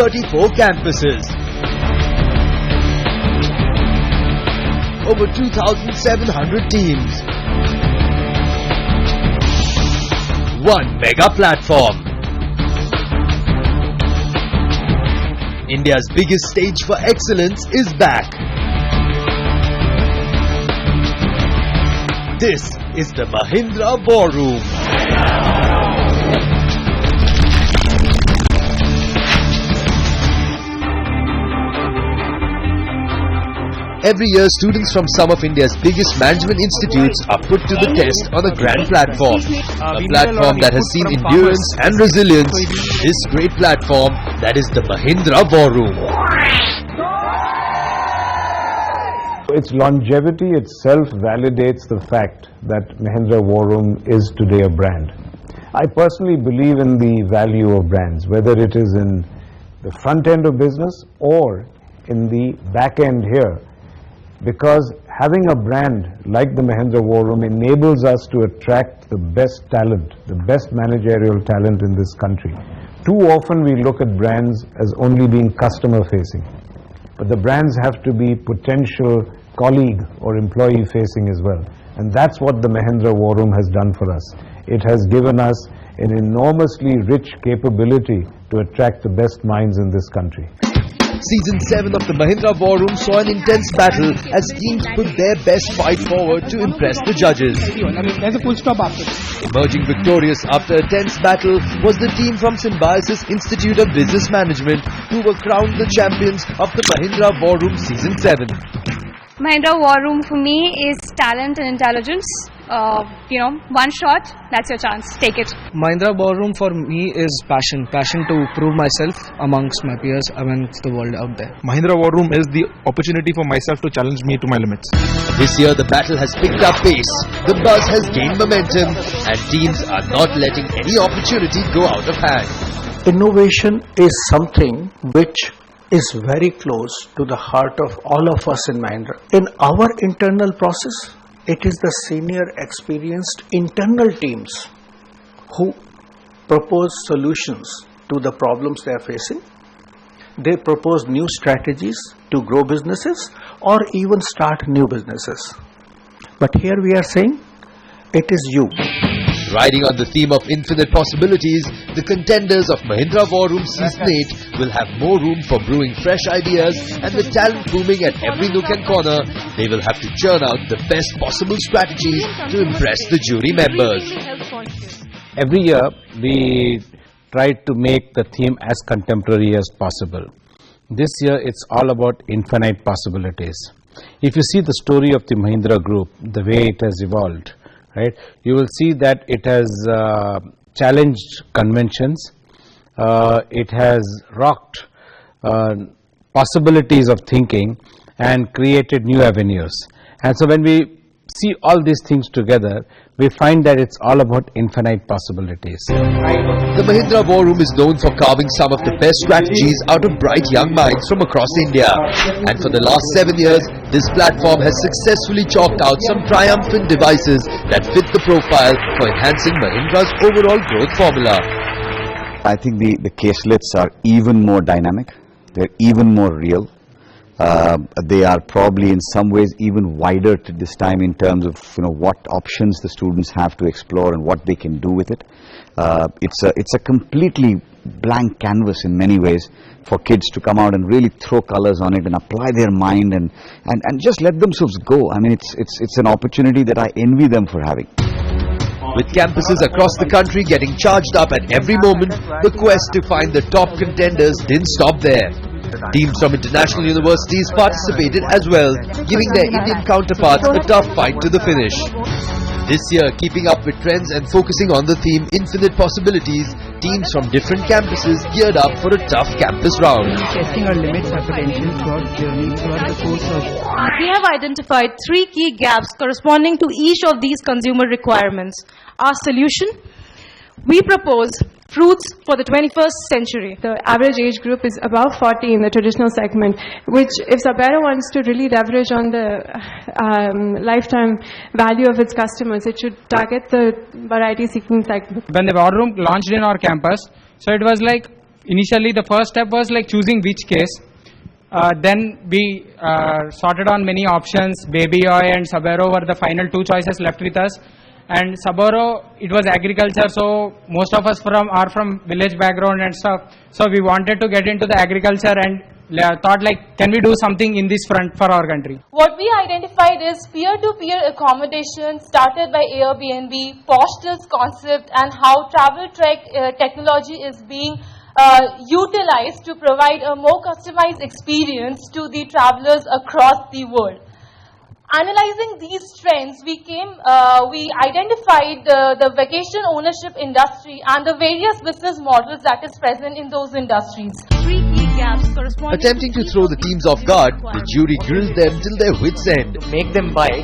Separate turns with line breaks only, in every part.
34 campuses. Over 2,700 teams. One mega platform. India's biggest stage for excellence is back. This is the Mahindra War Room. Every year, students from some of India's biggest management institutes are put to the test on a grand platform. A platform that has seen endurance and resilience. This great platform, that is the Mahindra War Room.
Its longevity itself validates the fact that Mahindra War Room is today a brand. I personally believe in the value of brands, whether it is in the front end of business or in the back end here. Because having a brand like the Mahindra War Room enables us to attract the best talent, the best managerial talent in this country. Too often we look at brands as only being customer facing, but the brands have to be potential colleague or employee facing as well. And that's what the Mahindra War Room has done for us. It has given us an enormously rich capability to attract the best minds in this country.
Season 7 of the Mahindra War Room saw an intense battle as teams put their best fight forward to impress the judges.
There's a full stop after this.
Emerging victorious after a tense battle was the team from Symbiosis Institute of Business Management, who were crowned the champions of the Mahindra War Room Season 7.
Mahindra War Room for me is talent and intelligence. One shot, that's your chance. Take it.
Mahindra War Room for me is passion to prove myself amongst my peers, amongst the world out there.
Mahindra War Room is the opportunity for myself to challenge me to my limits.
This year the battle has picked up pace, the buzz has gained momentum, and teams are not letting any opportunity go out of hand.
Innovation is something which is very close to the heart of all of us in Mahindra. In our internal process, it is the senior experienced internal teams who propose solutions to the problems they are facing. They propose new strategies to grow businesses or even start new businesses. But here we are saying, it is you.
Riding on the theme of infinite possibilities, the contenders of Mahindra War Room Season 8 will have more room for brewing fresh ideas, and with talent booming at every nook and corner, they will have to churn out the best possible strategies to impress the jury members.
Every year we try to make the theme as contemporary as possible. This year it's all about infinite possibilities. If you see the story of the Mahindra Group, the way it has evolved, right, you will see that it has challenged conventions, it has rocked possibilities of thinking and created new avenues. And so when we see all these things together, we find that it's all about infinite possibilities.
The Mahindra War Room is known for carving some of the best strategies out of bright young minds from across India. And for the last 7 years, this platform has successfully chalked out some triumphant devices that fit the profile for enhancing Mahindra's overall growth formula.
I think the caselets are even more dynamic, they're even more real. They are probably in some ways even wider to this time in terms of what options the students have to explore and what they can do with it. It's a completely blank canvas in many ways for kids to come out and really throw colors on it and apply their mind and just let themselves go. I mean, it's an opportunity that I envy them for having.
With campuses across the country getting charged up at every moment, the quest to find the top contenders didn't stop there. Teams from international universities participated as well, giving their Indian counterparts a tough fight to the finish. This year, keeping up with trends and focusing on the theme Infinite Possibilities, teams from different campuses geared up for a tough campus round.
Testing our limits, our potential throughout the course of...
We have identified 3 key gaps corresponding to each of these consumer requirements. Our solution? We propose fruits for the 21st century.
The average age group is above 40 in the traditional segment, which if Sabera wants to really leverage on the lifetime value of its customers, it should target the variety seeking segment.
When the War Room launched in our campus, so it was like
initially the first step was like choosing which case. Then we sorted on many options. Baby oil and Sabero were the final two choices left with us. And Sabero, it was agriculture, so most of us are from village background and stuff. So we wanted to get into the agriculture and thought like, can we do something in this front for our country?
What we identified is peer-to-peer accommodation started by Airbnb, Postal's concept, and how travel technology is being utilized to provide a more customized experience to the travelers across the world. Analyzing these trends, we identified the vacation ownership industry and the various business models that is present in those industries.
Three key gaps corresponding
Attempting to throw the teams off guard, the jury grilled them till their wits' end.
Make them buy,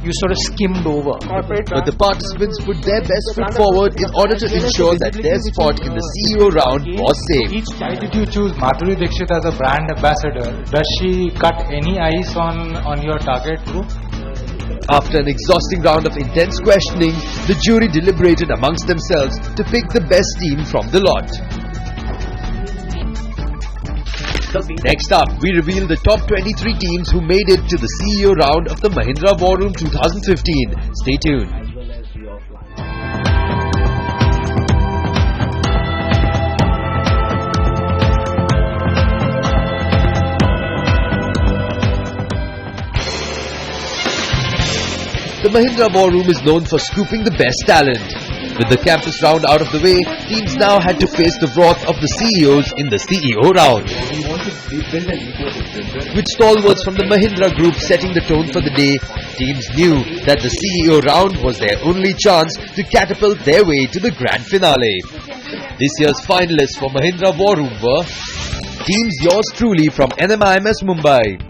you sort of skimmed over.
But the participants put their best foot forward in order to ensure that their spot in the CEO round was safe.
Why did you choose Madhuri Dixit as a brand ambassador? Does she cut any ice on your target group?
After an exhausting round of intense questioning, the jury deliberated amongst themselves to pick the best team from the lot. Next up, we reveal the top 23 teams who made it to the CEO round of the Mahindra War Room 2015. Stay tuned. The Mahindra War Room is known for scooping the best talent. With the campus round out of the way, teams now had to face the wrath of the CEOs in the CEO round. With stalwarts from the Mahindra group setting the tone for the day, teams knew that the CEO round was their only chance to catapult their way to the grand finale. This year's finalists for Mahindra War Room were teams yours truly from NMIMS Mumbai,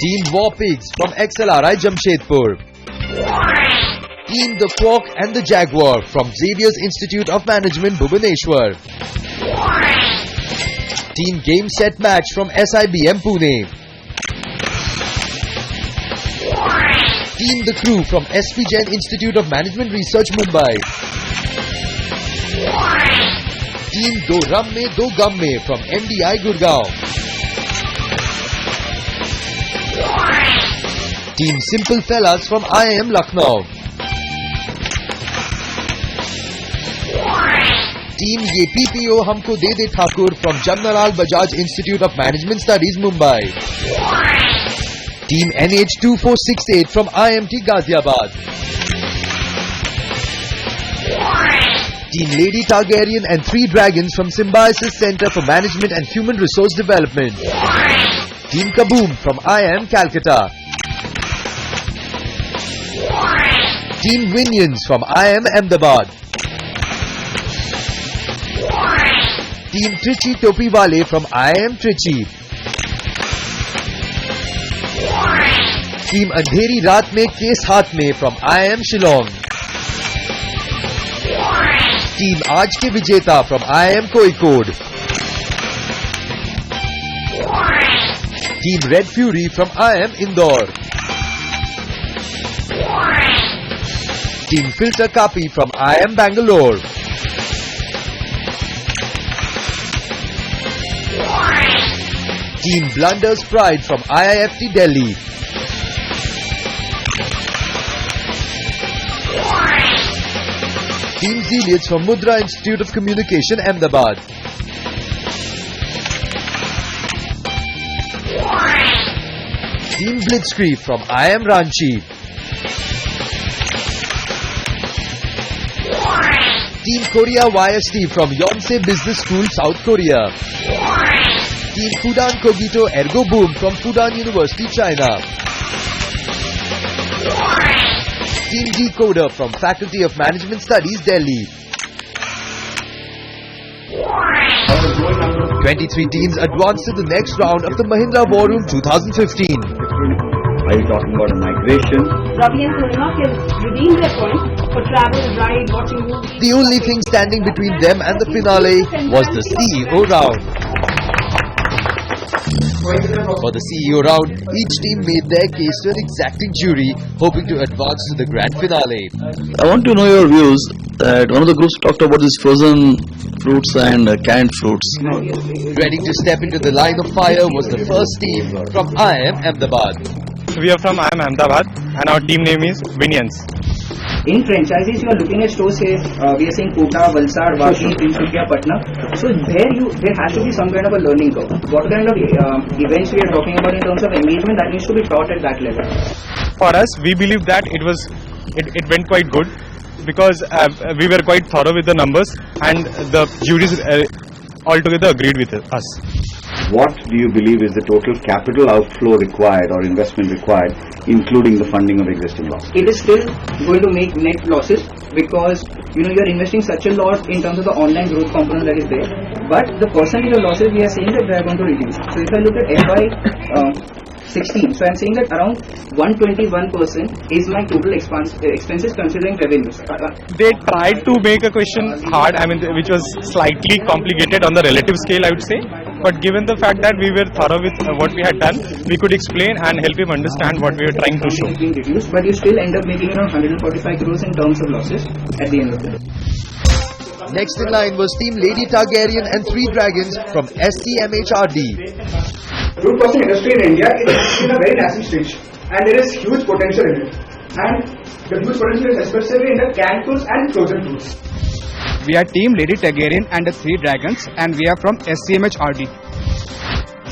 Team War Pigs from XLRI Jamshedpur, Team The Quark and the Jaguar from Xavier's Institute of Management Bhubaneswar, Team Game Set Match from SIBM Pune, Team The Crew from SP Jain Institute of Management Research Mumbai, Team Do Ram Mein Do Gum Mein from MDI Gurgaon, Team Simple Fellas from IIM Lucknow, Team Ye PPO Humko De De Thakur from Jamnalal Bajaj Institute of Management Studies Mumbai, Team NH2468 from IMT Ghaziabad, Team Lady Targaryen and Three Dragons from Symbiosis Center for Management and Human Resource Development, Team Kaboom from IIM Calcutta, Team Winions from IIM Ahmedabad, Team Trichy Topi Wale from IIM Trichy, Team Andheri Raat Mein Case Haath Mein from IIM Shillong, Team Aaj Ke Vijeta from IIM Kozhikode, Team Red Fury from IIM Indore, Team Filter Kapi from IIM Bangalore, Team Blunder's Pride from IIFT Delhi, Team Zealots from Mudra Institute of Communication Ahmedabad, Team Blitzkrieg from IIM Ranchi, Team Korea YST from Yonsei Business School, South Korea, Team Fudan Kogito Ergo Boom from Fudan University, China, Team Decoder from Faculty of Management Studies, Delhi. 23 teams advanced to the next round of the Mahindra War Room 2015.
Are you talking about a migration?
Ravi and Purnima can redeem their points for travel, ride, watching movies.
The only thing standing between them and the finale was the CEO round. For the CEO round, each team made their case to an exacting jury, hoping to advance to the grand finale.
I want to know your views. that one of the groups talked about these frozen fruits and canned fruits.
Ready to step into the line of fire was the first team from IIM Ahmedabad.
We are from IIM Ahmedabad and our team name is Innings.
In franchises, you are looking at stores here. We are saying Kota, Valsad, Vapi, Tinsukia, Patna. So there has to be some kind of a learning curve. What kind of events we are talking about in terms of engagement that needs to be taught at that level?
For us, we believe that it went quite good because we were quite thorough with the numbers and the juries altogether agreed with us.
What do you believe is the total capital outflow required or investment required, including the funding of existing losses?
It is still going to make net losses because you are investing such a lot in terms of the online growth component that is there. But the percentage of losses we are saying that they are going to reduce. So if I look at FY 16, so I am saying that around 121% is my total expenses considering revenues.
They tried to make a question hard, which was slightly complicated on the relative scale, I would say. But given the fact that we were thorough with what we had done, we could explain and help him understand what we were trying to show.
But you still end up making around 145 crores in terms of losses at the end of the day.
Next in line was Team Lady Targaryen and Three Dragons from STMHRD.
Fruit processing industry in India is in a very nascent stage and there is huge potential in it. And the huge potential is especially in the canned fruits and frozen fruits.
We are Team Lady Targaryen and the Three Dragons and we are from STMHRD.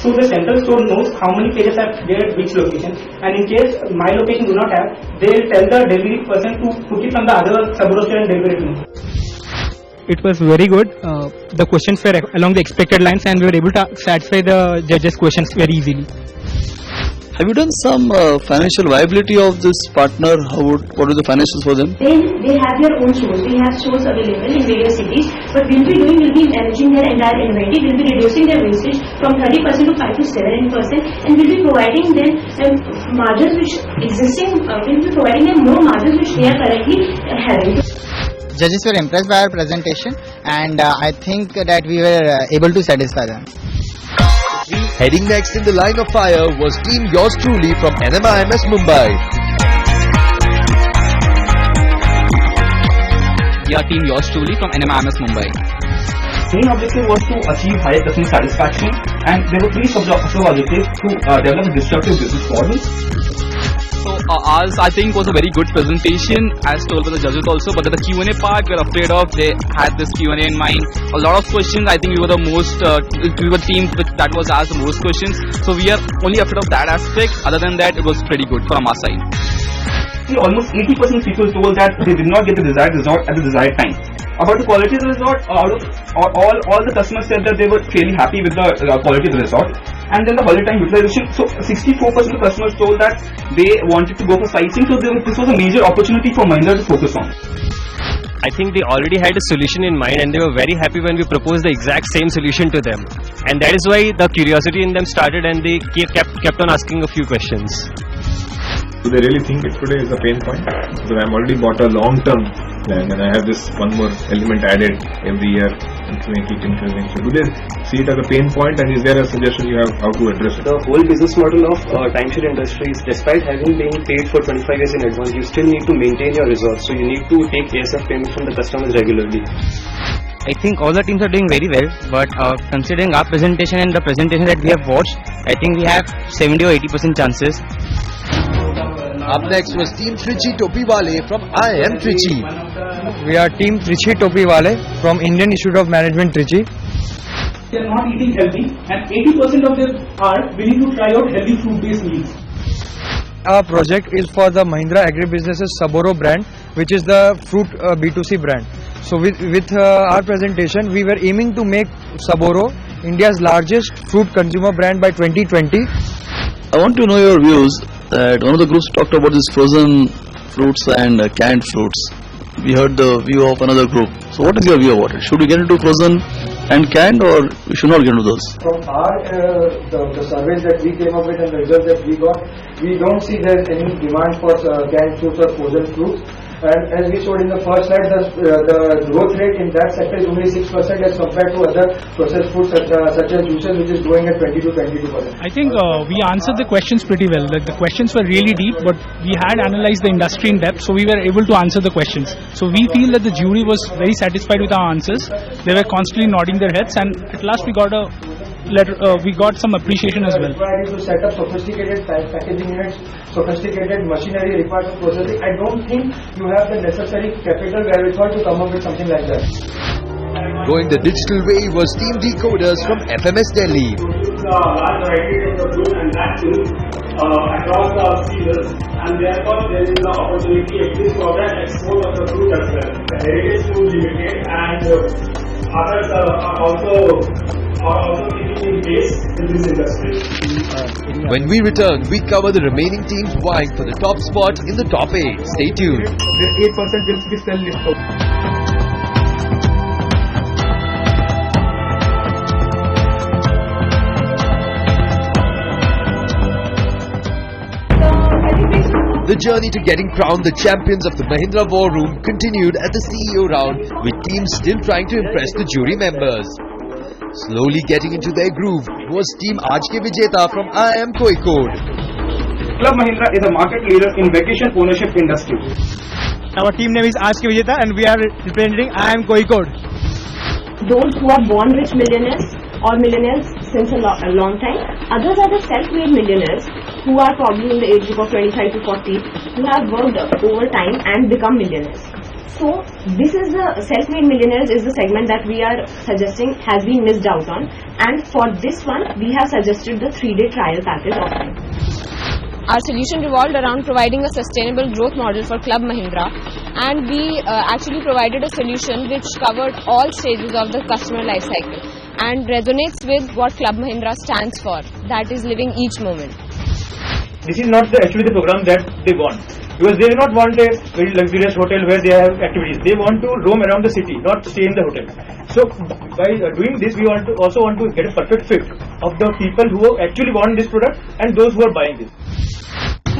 So the central store knows how many pages are there at which location, and in case my location do not have, they will tell the delivery person to put it from the other suburban store and deliver it to me.
It was very good. The questions were along the expected lines and we were able to satisfy the judges' questions very easily.
Have you done some financial viability of this partner? What are the financials for them?
They have their own stores. We have stores available in various cities. But we'll be managing their entire inventory. We'll be reducing their wastage from 30% to 5 to 7%, and we'll be providing them margins which existing. We'll be providing them more margins which they are currently having.
Judges were impressed by our presentation, and I think that we were able to satisfy them.
Heading next in the line of fire was Team Yours Truly from NMIMS Mumbai.
We are Team Yours Truly from NMIMS Mumbai.
Main objective was to achieve higher customer satisfaction, and there were three sub-objectives to develop disruptive business models.
So ours, I think, was a very good presentation as told by the judges also, but the Q&A part we were afraid of. They had this Q&A in mind. A lot of questions. I think we were the most, we were team that was asked the most questions. So we are only afraid of that aspect. Other than that, it was pretty good from our side.
Almost 80% people told that they did not get the desired result at the desired time. About the quality of the resort, all the customers said that they were fairly happy with the quality of the resort. And then the holiday time utilization, so 64% of customers told that they wanted to go for sightseeing, so this was a major opportunity for Mahindra to focus on.
I think they already had a solution in mind and they were very happy when we proposed the exact same solution to them. And that is why the curiosity in them started and they kept on asking a few questions.
Do they really think it today is a pain point? Because I'm already bought a long-term plan and I have this one more element added every year to make it increasing. So do they see it as a pain point, and is there a suggestion you have how to address it?
The whole business model of timeshare industry is, despite having been paid for 25 years in advance, you still need to maintain your resorts. So you need to take ASF payments from the customers regularly.
I think all the teams are doing very well, but considering our presentation and the presentation that we have watched, I think we have 70 or 80% chances.
Up next was Team Trichy Topiwale from IIM Trichy.
We are Team Trichy Topiwale from Indian Institute of Management Trichy.
They are not eating healthy, and 80% of them are willing to try out healthy fruit-based meals.
Our project is for the Mahindra Agribusinesses Saboro brand, which is the fruit B2C brand. So with our presentation, we were aiming to make Saboro India's largest fruit consumer brand by 2020.
I want to know your views that one of the groups talked about these frozen fruits and canned fruits. We heard the view of another group. So what is your view about it? Should we get into frozen and canned, or we should not get into those?
From our the surveys that we came up with and the results that we got, we don't see there's any demand for canned fruits or frozen fruits. And as we showed in the first slide, the growth rate in that sector is only 6% as compared to other processed foods such as juices, which is growing at 20 to 22%.
I think we answered the questions pretty well. Like, the questions were really deep, but we had analyzed the industry in depth, so we were able to answer the questions. So we feel that the jury was very satisfied with our answers. They were constantly nodding their heads, and at last we got some appreciation as well.
Required to set up sophisticated packaging units, sophisticated machinery required for processing. I don't think you have the necessary capital wherewithal to come up with something like that.
Going the digital way was Team Decoders from FMS Delhi.
Large variety of the fruit and that too across the seasons, and therefore there is the opportunity exists for the export of the fruit as well. The Heritage Food Limited and others are also taking in place in this industry.
When we return, we cover the remaining teams vying for the top spot in the top 8. Stay tuned.
The 8% will be still left.
The journey to getting crowned the champions of the Mahindra War Room continued at the CEO round, with teams still trying to impress the jury members. Slowly getting into their groove was Team Aaj Ke Vijeta from IIM Kozhikode.
Club Mahindra is a market leader in vacation ownership industry.
Our team name is Aaj Ke Vijeta, and we are representing IIM Kozhikode.
Those who are born rich millionaires or millionaires since a long time. Others are the self-made millionaires who are probably in the age group of 25 to 40 who have worked over time and become millionaires. So this is the self-made millionaires is the segment that we are suggesting has been missed out on, and for this one we have suggested the 3-day trial package offering.
Our solution revolved around providing a sustainable growth model for Club Mahindra, and we actually provided a solution which covered all stages of the customer life cycle and resonates with what Club Mahindra stands for, that is living each moment.
This is not actually the program that they want, because they do not want a very luxurious hotel where they have activities. They want to roam around the city, not stay in the hotel. So by doing this, we also want to get a perfect fit of the people who actually want this product and those who are buying this.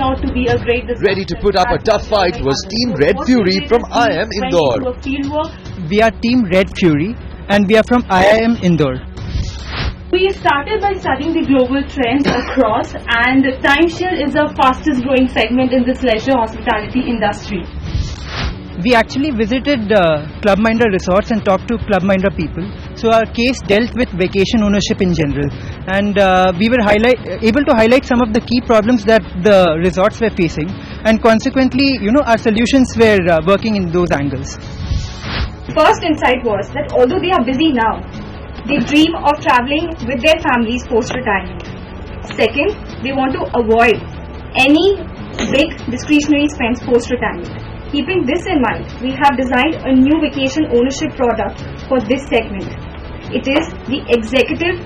To be a great
ready to put up a tough fight was Team Red Fury from IIM Indore.
We are Team Red Fury, and we are from IIM Indore.
We started by studying the global trends across, and timeshare is the fastest growing segment in this leisure hospitality industry.
We actually visited Club Mahindra resorts and talked to Club Mahindra people. So our case dealt with vacation ownership in general, and we were able to highlight some of the key problems that the resorts were facing, and consequently, our solutions were working in those angles.
First insight was that although they are busy now, they dream of traveling with their families post-retirement. Second, they want to avoid any big discretionary spends post-retirement. Keeping this in mind, we have designed a new vacation ownership product for this segment. It is the Executive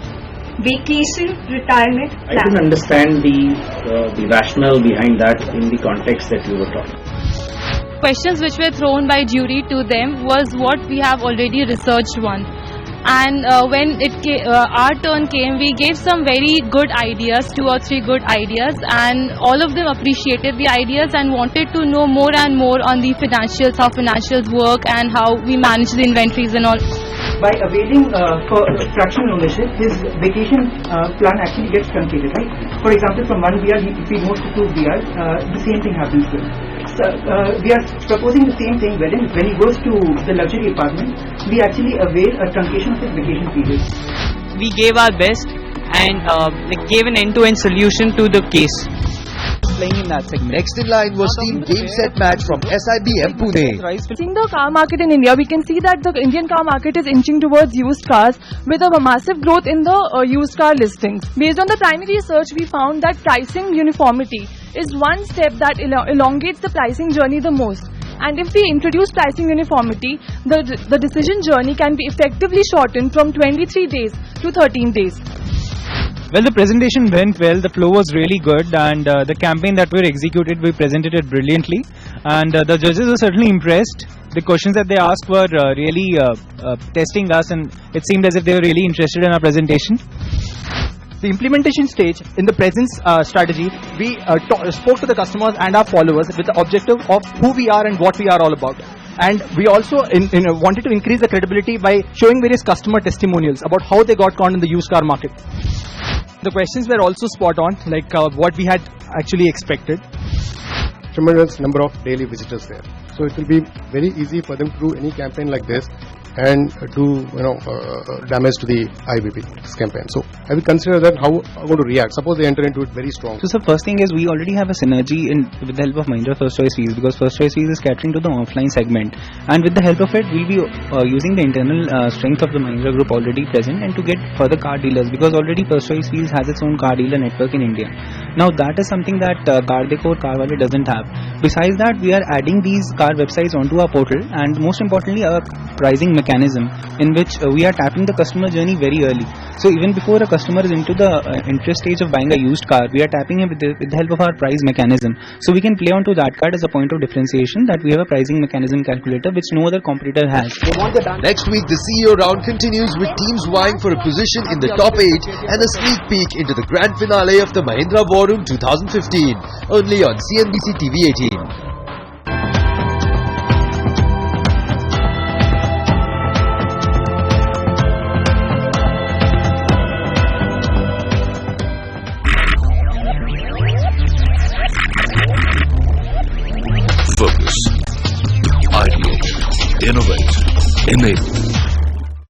Vacation Retirement Plan.
I didn't understand the rationale behind that in the context that you were talking.
Questions which were thrown by jury to them was what we have already researched one. And when our turn came, we gave some very good ideas, 2 or 3 good ideas, and all of them appreciated the ideas and wanted to know more and more on the financials, how financials work and how we manage the inventories and all.
By availing for fractional ownership, his vacation plan actually gets truncated, right? For example, from 1 BR, if he moves to 2 BR, the same thing happens to him. So, we are proposing the same thing wherein when he goes to the luxury apartment, we actually avail a truncation of his vacation period.
We gave our best and gave an end-to-end solution to the case.
Playing in that segment.
Next in line was Team Game Set Match from SIBM Pune.
Seeing the car market in India, we can see that the Indian car market is inching towards used cars with a massive growth in the used car listings. Based on the primary research, we found that pricing uniformity is one step that elongates the pricing journey the most. And if we introduce pricing uniformity, the decision journey can be effectively shortened from 23 days to 13 days.
Well, the presentation went well, the flow was really good, and the campaign that we executed, we presented it brilliantly, and the judges were certainly impressed. The questions that they asked were really testing us, and it seemed as if they were really interested in our presentation.
The implementation stage, in the presence strategy, we spoke to the customers and our followers with the objective of who we are and what we are all about. And we also wanted to increase the credibility by showing various customer testimonials about how they got caught in the used car market. The questions were also spot on, like what we had actually expected.
Tremendous number of daily visitors there. So it will be very easy for them to do any campaign like this and do damage to the IBP campaign. So I will consider that how I'm going to react. Suppose they enter into it very strong.
So first thing is we already have a synergy with the help of Mahindra First Choice Wheels, because First Choice Wheels is catering to the offline segment, and with the help of it we'll be using the internal strength of the Mahindra group already present and to get further car dealers, because already First Choice Wheels has its own car dealer network in India. Now that is something that Car Deco or Carwale doesn't have. Besides that, we are adding these car websites onto our portal, and most importantly our pricing mechanism, in which we are tapping the customer journey very early. So even before a customer is into the interest stage of buying a used car, we are tapping him with the help of our price mechanism. So we can play onto that card as a point of differentiation, that we have a pricing mechanism calculator which no other competitor has.
Next week, the CEO round continues with teams vying for a position in the top 8 and a sneak peek into the grand finale of the Mahindra War Room 2015, only on CNBC TV 18.
Focus, ideate, innovate, enable.